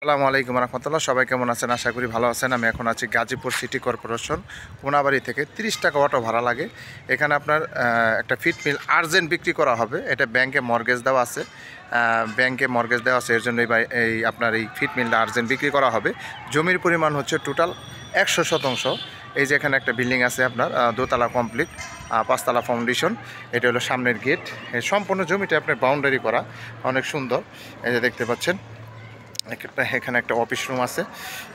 আসসালামু আলাইকুম রহমতুল্লাহ। সবাই কেমন আছেন? আশা করি ভালো আছেন। আমি এখন আছি গাজীপুর সিটি কর্পোরেশন কোনাবাড়ি থেকে। 30 টাকা অটো ভাড়া লাগে। এখানে আপনার একটা ফিট মিল আর্জেন্ট বিক্রি করা হবে। এটা ব্যাংকে মর্গেজ দেওয়া আছে, এর জন্য এই আপনার এই ফিট মিলটা আর্জেন্ট বিক্রি করা হবে। জমির পরিমাণ হচ্ছে টোটাল 100%। এই যে এখানে একটা বিল্ডিং আছে আপনার, দোতলা কমপ্লিট, 5 তলা ফাউন্ডেশন। এটা হলো সামনের গেট। সম্পূর্ণ জমিটা আপনার বাউন্ডারি করা, অনেক সুন্দর। এই যে দেখতে পাচ্ছেন এখানে একটা অফিস রুম আছে।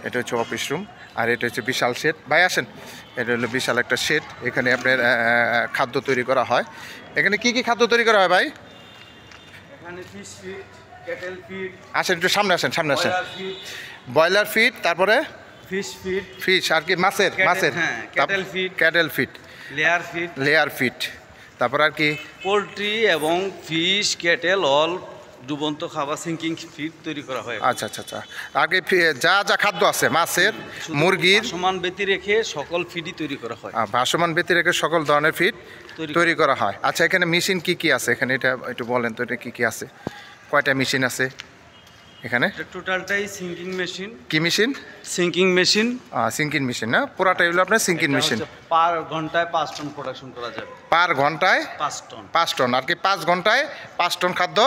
এটা হচ্ছে অফিস রুম, আর এটা হচ্ছে বিশাল শেড। ভাই আসেন, এটা হলো বিশাল একটা শেড। এখানে আপনার খাদ্য তৈরি করা হয়। এখানে কি কি খাদ্য তৈরি করা হয় ভাই? এখানে ফিশ ফিড, ক্যাটেল ফিড। আসেন একটু সামনে আসেন। ব্রয়লার ফিড, তারপরে ফিশ আর কি মাছের ক্যাটেল ফিড, লেয়ার ফিড, তারপর আর কি পোলট্রি এবং ফিশ, ক্যাটেল অল ডুবন্ত খাবার সিঙ্কিং ফিড তৈরি করা হয়। আচ্ছা আচ্ছা আচ্ছা। আগে যা যা খাদ্য আছে মাছের, মুরগির, ভাসমান ব্যতি রেখে সকল ফিডই তৈরি করা হয়। ভাসমান ব্যতি রেখে সকল ধরনের ফিড তৈরি করা হয়। আচ্ছা, এখানে মেশিন কি কি আছে? এখানে এটা একটু বলেন তো, এটা কি কি আছে? কয়টা মেশিন আছে এখানে? টোটালটাই সিঙ্কিং মেশিন। কি machine? Sinking machine. Sinking machine না, পুরাটাই হলো আপনার সিঙ্কিং মেশিন। পার ঘন্টায় 5 টন প্রোডাকশন করা যাবে। পার ঘন্টায় 5 টন আর কি 5 ঘন্টায় 5 টন খাদ্য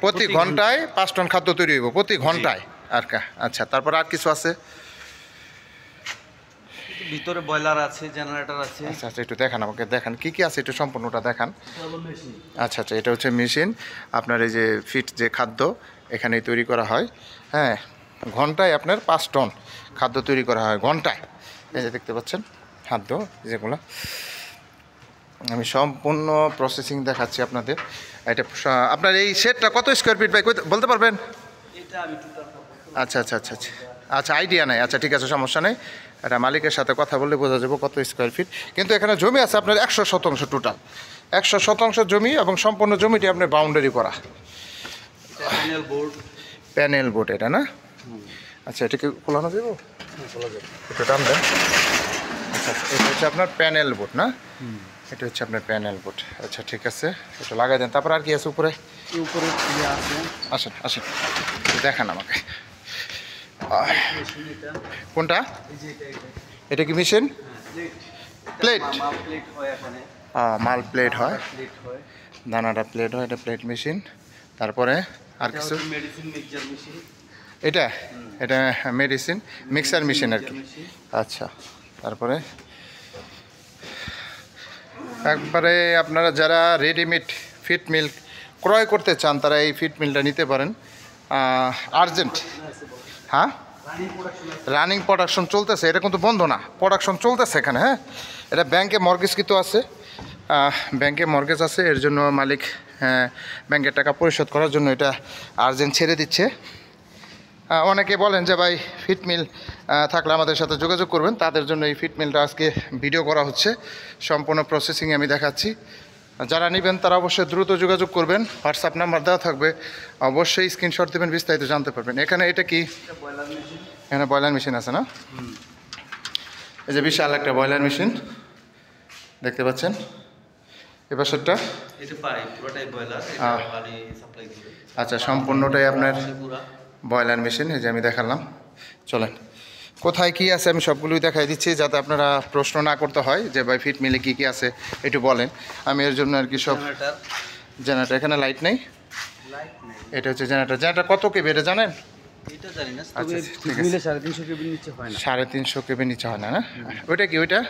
প্রতি ঘন্টায় 5 টন খাদ্য তৈরি হইব প্রতি ঘন্টায় আর কা। আচ্ছা, তারপর আর কিছু আছে? ভিতরে বয়লার আছে, জেনারেটর আছে। আচ্ছা আচ্ছা, একটু দেখান আমাকে, দেখান কি কি আছে, একটু সম্পূর্ণটা দেখান। আচ্ছা আচ্ছা, এটা হচ্ছে মেশিন। আপনার এই যে ফিট যে খাদ্য এখানেই তৈরি করা হয়। হ্যাঁ, ঘন্টায় আপনার 5 টন খাদ্য তৈরি করা হয় ঘন্টায়। এই যে দেখতে পাচ্ছেন খাদ্য যেগুলো, আমি সম্পূর্ণ প্রসেসিং দেখাচ্ছি আপনাদের। এটা আপনার এই শেডটা কত স্কোয়ার ফিট ভাই বলতে পারবেন? আচ্ছা আচ্ছা আচ্ছা আচ্ছা আচ্ছা, আইডিয়া নাই। আচ্ছা ঠিক আছে, সমস্যা নেই। এটা মালিকের সাথে কথা বললে বোঝা যাবে কত স্কোয়ার ফিট। কিন্তু এখানে জমি আছে আপনার 100% টোটাল 100% জমি, এবং সম্পূর্ণ জমিটি আপনার বাউন্ডারি করা। প্যানেল বোর্ড এটা না? আচ্ছা, এটাকে খোলানো যাবো? একটু টান দেন। আচ্ছা, এটা হচ্ছে আপনার প্যানেল বোর্ড না? এটা হচ্ছে আপনার প্যানেল বোর্ড। আচ্ছা ঠিক আছে, এটা লাগাই দেন। তারপর আর কি আছে উপরে? আসেন আসেন, দেখান আমাকে। কোনটা? এটা কি মেশিন? প্লেট, মাল প্লেট হয়, দানাটা প্লেট হয়, এটা প্লেট মেশিন। তারপরে আর কিছু? এটা এটা মেডিসিন মিক্সার মেশিন আর কি। আচ্ছা, তারপরে একবারে আপনারা যারা রেডিমেড ফিট মিল ক্রয় করতে চান তারা এই ফিট মিলটা নিতে পারেন। আর্জেন্ট। হ্যাঁ, রানিং প্রোডাকশন চলতেছে, এটা কিন্তু বন্ধ না, প্রোডাকশন চলতেছে এখানে। হ্যাঁ, এটা ব্যাংকে মর্গেজ কিন্তু আছে, ব্যাংকে মর্গেজ আছে, এর জন্য মালিক ব্যাংকের টাকা পরিশোধ করার জন্য এটা আর্জেন্ট ছেড়ে দিচ্ছে। অনেকে বলেন যে ভাই ফিট মিল থাকলে আমাদের সাথে যোগাযোগ করবেন, তাদের জন্য এই ফিট মিলটা আজকে ভিডিও করা হচ্ছে। সম্পূর্ণ প্রসেসিংয়ে আমি দেখাচ্ছি। যারা নেবেন তারা অবশ্যই দ্রুত যোগাযোগ করবেন, হোয়াটসঅ্যাপ নাম্বার দেওয়া থাকবে, অবশ্যই স্ক্রিনশট দেবেন, বিস্তারিত জানতে পারবেন। এখানে এটা কি? এখানে বয়লার মেশিন আছে না? এই যে বিশাল একটা বয়লার মেশিন দেখতে পাচ্ছেন। এবার সেটা আচ্ছা, সম্পূর্ণটাই আপনার বয়লার মেশিন। এই যে আমি দেখালাম, চলেন কোথায় কি আছে আমি সবগুলোই দেখাই দিচ্ছি, যাতে আপনারা প্রশ্ন না করতে হয় যে ভাই ফিট মিলে কি কি আছে একটু বলেন। আমি এর জন্য আর কি সব জেনারেটর, এখানে লাইট নেই, এটা হচ্ছে জেনারেটর কত কেবি এটা জানেন? আচ্ছা ঠিক আছে, 350 কেবির নিচে হয় না। 350 কেবির নিচে হয় না? ওইটা কি? ওইটা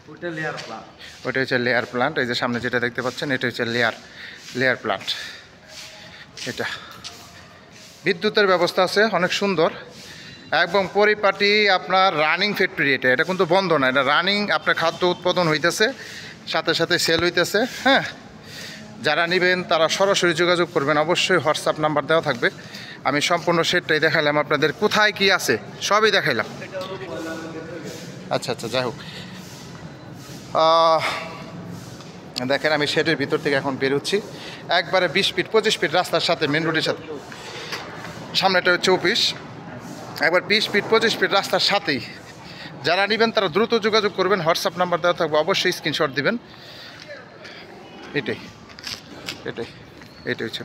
হচ্ছে লেয়ার প্লান্ট। এই যে সামনে যেটা দেখতে পাচ্ছেন এটা হচ্ছে লেয়ার প্লান্ট। এটা বিদ্যুতের ব্যবস্থা আছে, অনেক সুন্দর এবং পরিপাটি আপনার রানিং ফ্যাক্টরি। এটা কিন্তু বন্ধ না, এটা রানিং, আপনার খাদ্য উৎপাদন হইতেছে, সাথে সাথে সেল হইতেছে। হ্যাঁ, যারা নেবেন তারা সরাসরি যোগাযোগ করবেন, অবশ্যই হোয়াটসঅ্যাপ নাম্বার দেওয়া থাকবে। আমি সম্পূর্ণ সেটটাই দেখালাম আপনাদের, কোথায় কি আছে সবই দেখাইলাম। আচ্ছা আচ্ছা, যাই হোক, দেখেন আমি শেডের ভিতর থেকে এখন বেরোচ্ছি। একবারে 20 ফিট 25 ফিট রাস্তার সাথে, মেন রোডের সাথে, সামনেটা হচ্ছে অফিস, একবার 20 ফিট 25 ফিট রাস্তার সাথেই। যারা নেবেন তারা দ্রুত যোগাযোগ করবেন, হোয়াটসঅ্যাপ নাম্বার দেওয়া থাকবে, অবশ্যই স্ক্রিনশট দিবেন। এটাই হচ্ছে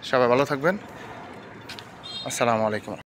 সবাই ভালো থাকবেন। আসসালামু আলাইকুম।